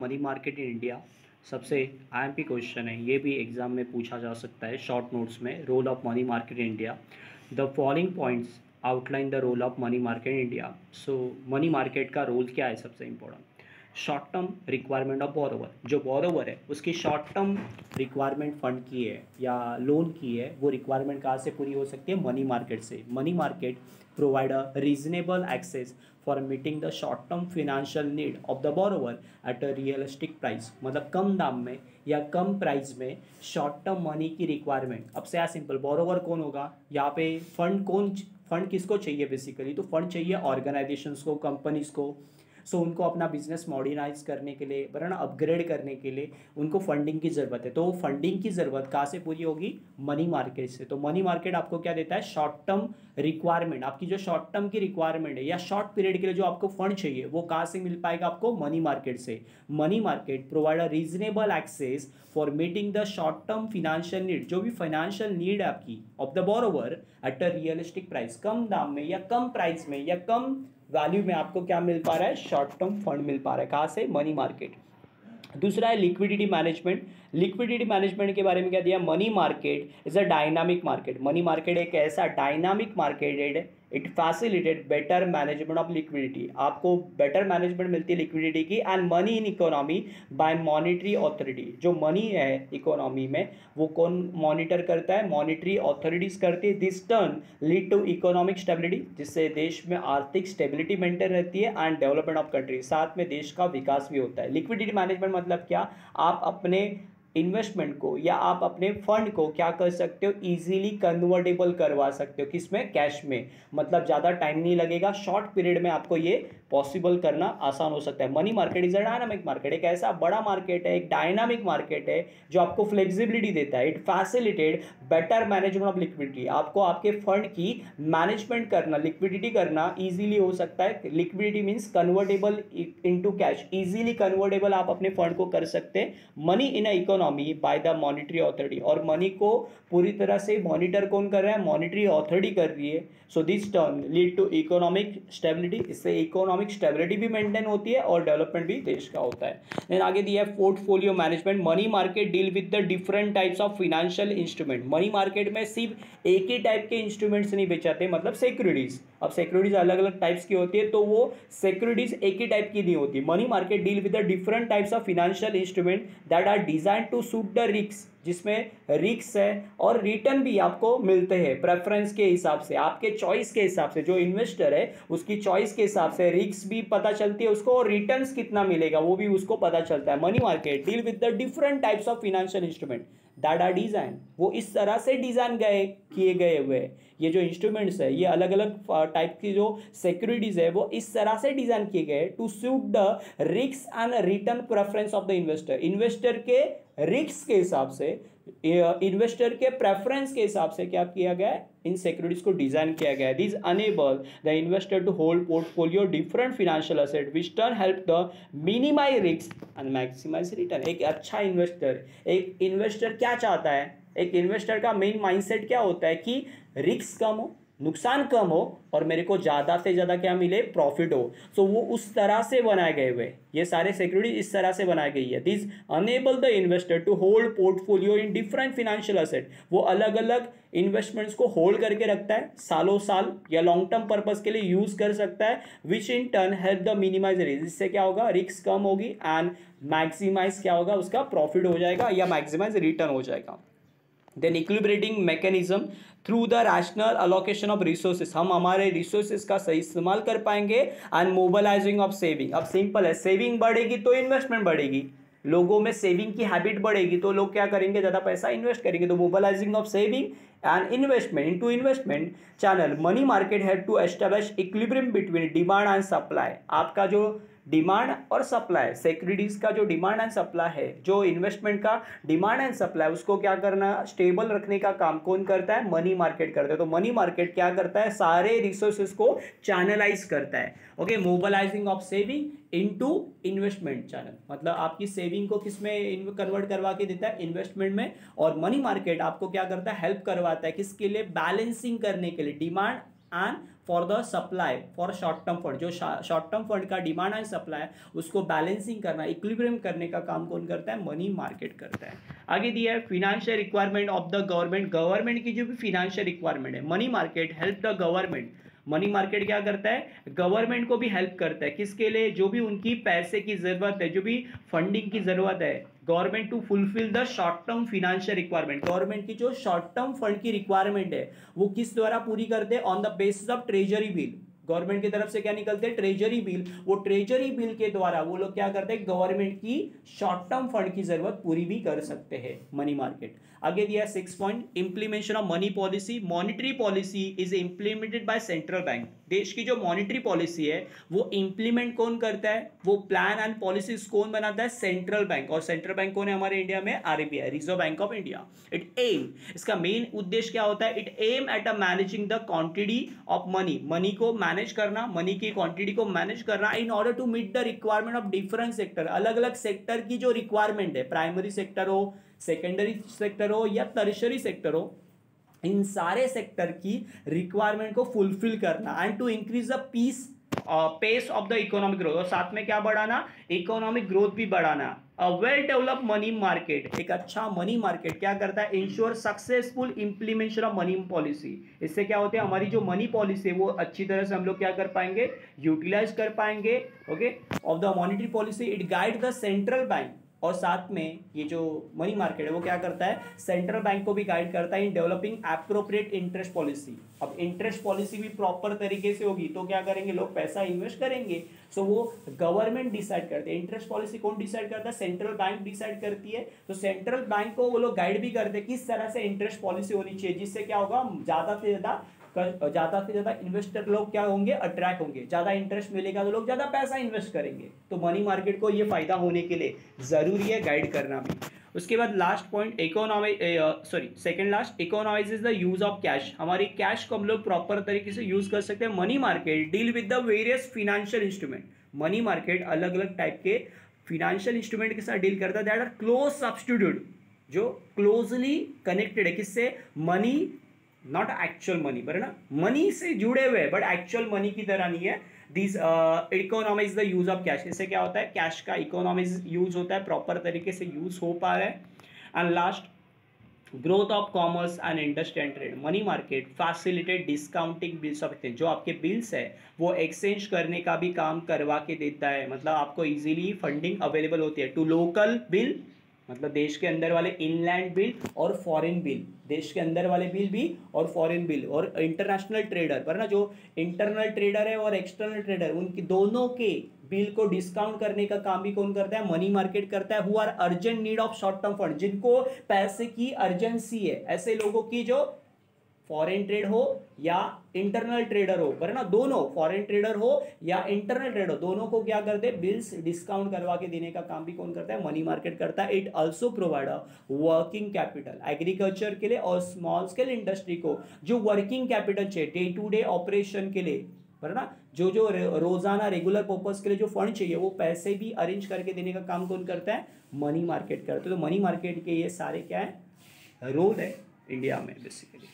Money market in India सबसे IMP question है। ये भी एग्जाम में पूछा जा सकता है शॉर्ट नोट्स में। Role of money market in India, the following points outline the role of money market in India. So money market का रोल क्या है? सबसे important, short term requirement of borrower. जो बोरोवर है उसकी शॉर्ट टर्म रिक्वायरमेंट फंड की है या लोन की है, वो रिक्वायरमेंट कहाँ से पूरी हो सकती है? मनी मार्केट से। Money market provide a reasonable access for meeting the short term financial need of the borrower at a realistic price. मतलब कम दाम में या कम प्राइस में शॉर्ट टर्म मनी की रिक्वायरमेंट। अब से सिंपल, बोरोवर कौन होगा यहाँ पे? फंड किसको चाहिए बेसिकली? तो फंड चाहिए ऑर्गेनाइजेशंस को, कंपनीज को। सो उनको अपना बिजनेस मॉडर्नाइज करने के लिए, बराबर, अपग्रेड करने के लिए उनको फंडिंग की ज़रूरत है। तो फंडिंग की ज़रूरत कहाँ से पूरी होगी? मनी मार्केट से। तो मनी मार्केट आपको क्या देता है? Short term requirement. आपकी जो शॉर्ट टर्म की रिक्वायरमेंट है या शॉर्ट पीरियड के लिए जो आपको फंड चाहिए, वो कहाँ से मिल पाएगा आपको? मनी मार्केट से। Money market provide a reasonable access for meeting the short term financial need. जो भी फाइनेंशियल नीड है आपकी of the borrower at a realistic price, कम दाम में या कम प्राइस में या कम वैल्यू में आपको क्या मिल पा रहा है? शॉर्ट टर्म फंड मिल पा रहा है। कहाँ से? Money market. दूसरा है लिक्विडिटी मैनेजमेंट। लिक्विडिटी मैनेजमेंट के बारे में क्या दिया? Money market is a dynamic market. Money market एक ऐसा डायनामिक मार्केट है, it facilitate better management of liquidity. आपको बेटर मैनेजमेंट मिलती है लिक्विडिटी की and money in economy bye monetary authority. जो मनी है इकोनॉमी में, वो कौन मॉनिटर करता है? मॉनिटरी अथॉरिटीज करती है। This turn lead to economic stability, जिससे देश में आर्थिक स्टेबिलिटी मेंटेन रहती है एंड डेवलपमेंट ऑफ कंट्री, साथ में देश का विकास भी होता है। लिक्विडिटी मैनेजमेंट मतलब क्या? आप अपने इन्वेस्टमेंट को या आप अपने फंड को क्या कर सकते हो? इजीली कन्वर्टेबल करवा सकते हो। किसमें? कैश में। मतलब ज़्यादा टाइम नहीं लगेगा, शॉर्ट पीरियड में आपको ये पॉसिबल करना आसान हो सकता है। Money market is a dynamic market. एक ऐसा बड़ा मार्केट है, एक डायनामिक मार्केट है जो आपको फ्लेक्सिबिलिटी देता है। It facilitate better management of liquidity. आपको आपके फंड की मैनेजमेंट करना, लिक्विडिटी करना इजीली हो सकता है। Liquidity means convertible into cash. Easily convertible आप अपने फंड को कर सकते हैं money in a economy by the monetary authority. और मनी को पूरी तरह से मॉनिटर कौन कर रहा है? मॉनिटरी अथॉरिटी कर रही है। So this turn lead to economic stability. इससे इकोनॉमिक स्टेबिलिटी भी मेंटेन होती है और डेवलपमेंट भी देश का होता है। देन आगे दिया है portfolio management. Money market deal with the different types of financial instrument. Money market में सिर्फ एक ही टाइप के इंस्ट्रूमेंट्स नहीं बेचाते, मतलब सिक्योरिटीज। अब सिक्योरिटीज अलग अलग टाइप्स की होती है, तो वो सिक्योरिटीज एक ही टाइप की नहीं होती। Money market deal with the different types of financial instrument that are design to suit the risk, जिसमें रिस्क है और रिटर्न भी आपको मिलते हैं प्रेफरेंस के हिसाब से, आपके चॉइस के हिसाब से। जो इन्वेस्टर है उसकी चॉइस के हिसाब से रिस्क भी पता चलती है उसको, और रिटर्न्स कितना मिलेगा वो भी उसको पता चलता है। Money market deal with the different types of financial instrument that are design, वो इस तरह से डिजाइन किए गए हुए हैं। ये जो इंस्ट्रूमेंट्स है, ये अलग अलग टाइप की जो सिक्योरिटीज है, वो इस तरह से डिजाइन किए गए to suit the risk and return preference of the investor. Investor के रिस्क के हिसाब से, इन्वेस्टर के प्रेफरेंस के हिसाब से क्या किया गया है? इन सिक्योरिटीज को डिजाइन किया गया है। This enable the investor to hold portfolio different financial asset which turn help the minimise risk and maximise return. एक अच्छा इन्वेस्टर, एक इन्वेस्टर क्या चाहता है? एक इन्वेस्टर का मेन माइंडसेट क्या होता है कि रिस्क कम हो, नुकसान कम हो और मेरे को ज़्यादा से ज़्यादा क्या मिले? प्रॉफिट हो। सो वो उस तरह से बनाए गए हुए, ये सारे सिक्योरिटी इस तरह से बनाई गई है। This enable the investor to hold portfolio in different financial asset. वो अलग अलग इन्वेस्टमेंट्स को होल्ड करके रखता है, सालों साल या लॉन्ग टर्म पर्पज के लिए यूज कर सकता है, which in turn help the minimise risk. इससे क्या होगा? रिस्क कम होगी एंड मैक्सिमाइज क्या होगा? उसका प्रॉफिट हो जाएगा या मैक्सिमाइज रिटर्न हो जाएगा। Then equilibrating mechanism through the rational allocation of resources. हम हमारे रिसोर्सेज का सही इस्तेमाल कर पाएंगे एंड मोबिलाइजिंग ऑफ सेविंग। अब सिंपल है, सेविंग बढ़ेगी तो इन्वेस्टमेंट बढ़ेगी, लोगों में सेविंग की हैबिट बढ़ेगी तो लोग क्या करेंगे? ज़्यादा पैसा इन्वेस्ट करेंगे। तो mobilising of saving and investment into investment channel. Money market have to establish equilibrium between demand and supply. आपका जो डिमांड और सप्लाई, सिक्योरिटीज का जो डिमांड एंड सप्लाई है, जो इन्वेस्टमेंट का डिमांड एंड सप्लाई, उसको क्या करना? स्टेबल रखने का काम कौन करता है? मनी मार्केट करता है। तो मनी मार्केट क्या करता है? सारे रिसोर्सेज को चैनलाइज करता है। Okay, mobilising of saving into investment channel, मतलब आपकी सेविंग को किस में कन्वर्ट करवा के देता है? इन्वेस्टमेंट में। और मनी मार्केट आपको क्या करता है? हेल्प करवाता है किसके लिए? बैलेंसिंग करने के लिए demand and for the supply for short term fund, जो शॉर्ट टर्म फंड का डिमांड एंड सप्लाई है उसको बैलेंसिंग करना, इक्विलिब्रियम करने का काम कौन करता है? मनी मार्केट करता है। आगे दिया है financial requirement of the government, government की जो भी फिनेंशियल रिक्वायरमेंट है, money market help the government. Money market क्या करता है? गवर्नमेंट को भी हेल्प करता है, किसके लिए? जो भी उनकी पैसे की जरूरत है, जो भी फंडिंग की जरूरत है, government to fulfil the short term financial requirement. Government की जो शॉर्ट टर्म फंड की रिक्वायरमेंट है वो किस द्वारा पूरी करते हैं? On the basis of treasury bill. Government की तरफ से क्या निकलते हैं? Treasury bill. वो ट्रेजरी बिल के द्वारा वो लोग क्या करते हैं? गवर्नमेंट की शॉर्ट टर्म फंड की जरूरत पूरी भी कर सकते हैं, मनी मार्केट। आगे दिया 6 point, implementation of money policy. Monetary policy is implemented by central bank. देश की जो मॉनिटरी पॉलिसी है वो इंप्लीमेंट कौन करता है? वो प्लान एंड पॉलिसीज कौन बनाता है? Central bank. और सेंट्रल बैंक कौन है हमारे इंडिया में? RBI, reserve bank of India. It aim, इसका मेन उद्देश्य क्या होता है? It aim at a managing the quantity of money, money को मैनेज करना, मनी की क्वांटिटी को मैनेज करना in order to meet the requirement of different sector. अलग अलग सेक्टर की जो रिक्वायरमेंट है, प्राइमरी सेक्टर हो, सेकेंडरी सेक्टर हो या टर्शियरी सेक्टर हो, इन सारे सेक्टर की रिक्वायरमेंट को फुलफिल करना and to increase the pace of the economic growth. और साथ में क्या बढ़ाना? इकोनॉमिक ग्रोथ भी बढ़ाना। A well develop money market, एक अच्छा मनी मार्केट क्या करता है? Ensure successful implementation of money policy. इससे क्या होता है? हमारी जो मनी पॉलिसी है वो अच्छी तरह से हम लोग क्या कर पाएंगे? यूटिलाइज कर पाएंगे, okay, of the monetary policy. It guide the central bank, और साथ में ये जो मनी मार्केट है वो क्या करता है? सेंट्रल बैंक को भी गाइड करता है in developing appropriate interest policy. अब इंटरेस्ट पॉलिसी भी प्रॉपर तरीके से होगी तो क्या करेंगे लोग? पैसा इन्वेस्ट करेंगे। सो वो गवर्नमेंट डिसाइड करते हैं। इंटरेस्ट पॉलिसी कौन डिसाइड करता है? सेंट्रल बैंक डिसाइड करती है। तो सेंट्रल बैंक को वो लोग गाइड भी करते हैं किस तरह से इंटरेस्ट पॉलिसी होनी चाहिए, जिससे क्या होगा? ज्यादा से ज्यादा इन्वेस्टर लोग क्या होंगे? अट्रैक्ट होंगे। ज्यादा इंटरेस्ट मिलेगा तो लोग ज्यादा पैसा इन्वेस्ट करेंगे। तो मनी मार्केट को ये फायदा होने के लिए जरूरी है गाइड करना भी। उसके बाद last point, second last, economises the use of cash. हमारी कैश को हम लोग प्रॉपर तरीके से यूज कर सकते हैं। Money market deal with the various financial instrument. Money market अलग अलग टाइप के फिनेंशियल इंस्ट्रूमेंट के साथ डील करता है दैट आर क्लोज सब्स्टिट्यूट, जो क्लोजली कनेक्टेड है किससे? मनी, नॉट एक्चुअल मनी, बराबर ना? मनी से जुड़े हुए बट एक्चुअल मनी की तरह नहीं है। This economize the use of cash. इससे क्या होता है? कैश का इकोनॉमाइज यूज होता है, प्रॉपर तरीके से यूज हो पा रहा है। And last, growth of commerce and industry and trade. Money market facilitate discounting bills of exchange. जो आपके बिल्स है वो एक्सचेंज करने का भी काम करवा के देता है, मतलब आपको इजीली फंडिंग अवेलेबल होती है टू लोकल बिल, मतलब देश के अंदर वाले इनलैंड बिल और फॉरेन बिल, देश के अंदर वाले बिल भी और फॉरेन बिल, और इंटरनेशनल ट्रेडर पर ना, जो इंटरनल ट्रेडर है और एक्सटर्नल ट्रेडर, उनकी दोनों के बिल को डिस्काउंट करने का काम भी कौन करता है? मनी मार्केट करता है। Who are urgent need of short term fund, जिनको पैसे की अर्जेंसी है, ऐसे लोगों की जो फॉरेन ट्रेड हो या इंटरनल ट्रेडर हो, पर ना दोनों, फॉरेन ट्रेडर हो या इंटरनल ट्रेडर हो, दोनों को क्या करते हैं? बिल्स डिस्काउंट करवा के देने का काम भी कौन करता है? मनी मार्केट करता है। It also provide a working capital, agriculture के लिए और स्मॉल स्केल इंडस्ट्री को जो वर्किंग कैपिटल चाहिए डे टू डे ऑपरेशन के लिए, पर ना जो जो रोजाना रेगुलर पर्पस के लिए जो फंड चाहिए वो पैसे भी अरेंज करके देने का काम कौन करता है? मनी मार्केट करता है। तो मनी मार्केट के ये सारे क्या है? रोल है इंडिया में बेसिकली।